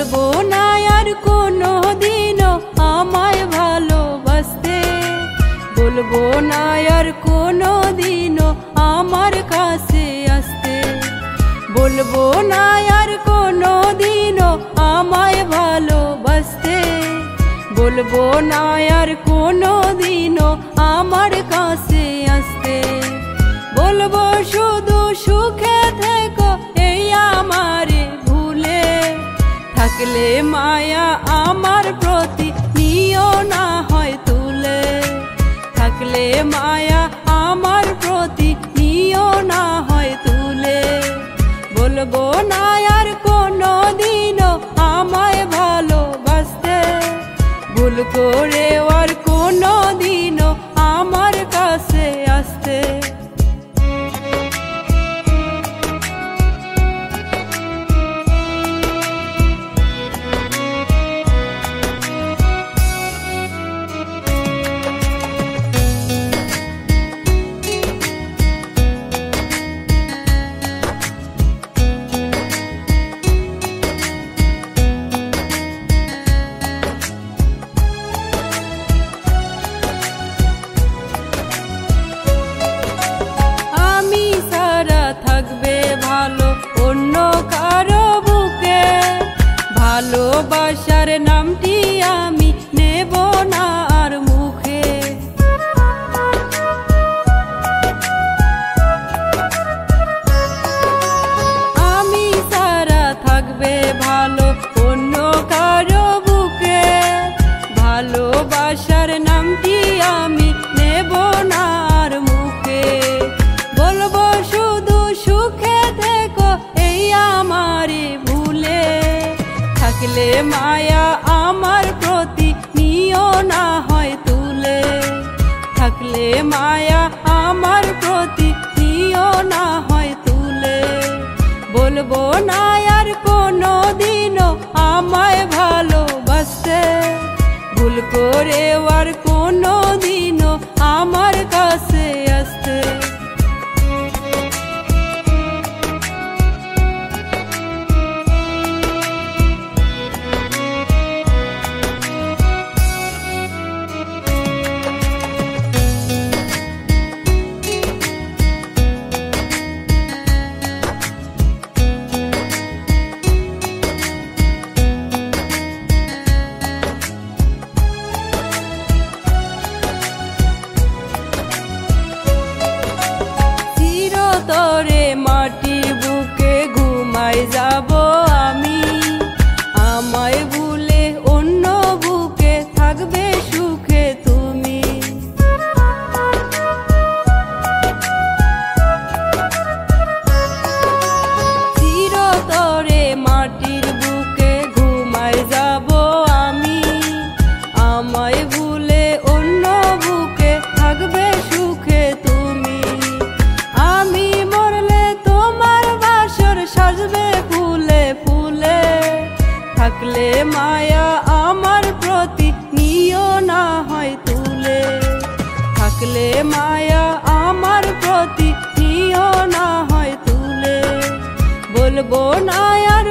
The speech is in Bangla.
বলবো না আর কোনো দিনও আমায় ভালোবাসতে, বলবো না আর কোনো দিনও আমার কাছে আসতে, বলবো না আর কোনো দিনও আমায় ভালোবাসতে, বলবো না আর কোনো দিনও আমার কাছে আসতে। বলবো শুধু সুখে থেকো এই আমারে ভুলে, থাকলে মায়া আমার প্রতি নিও না হয় তুলে, থাকলে মায়া আমার প্রতি নিও না হয় তুলে। বলবো না আর কোনো দিনও আমায় ভালোবাসতে, ভুল করে আর কোনো দিনও আমার কাছে আসতে। ভালোবাসার নামটি আমি নেব না আর মুখে, আমি সারা থাকবে ভালো অন্য কারো বুকে, ভালোবাসার নামটি আমি নেব না আর মুখে। বলবো শুধু সুখে থেকো এই আমারে ভুলে, থাকলে মায়া আমার প্রতি নিও না হয় তুলে, থাকলে মায়া আমার প্রতি নিও না হয় তুলে। বলবো না আর কোনো দিনও আমায় ভালোবাসতে, ভুল করে আর কোনো দিনও আমার কাছে আসতে। তোরে মাটির বুকে ঘুমাই যাব আমি, আমায় ভুলে অন্য বুকে থাকবে সুখে তুমি। চিরতরে মাটির বুকে ঘুমাই যাব আমি, আমায় ভুলে অন্য বুকে থাকবে সুখে তুমি। আমি মরলে তোমার বাসর সাজবে ফুলে ফুলে, থাকলে মায়া আমার প্রতি নিও না হয় তুলে, থাকলে মায়া আমার প্রতি নিও না হয় তুলে। বলবো না আর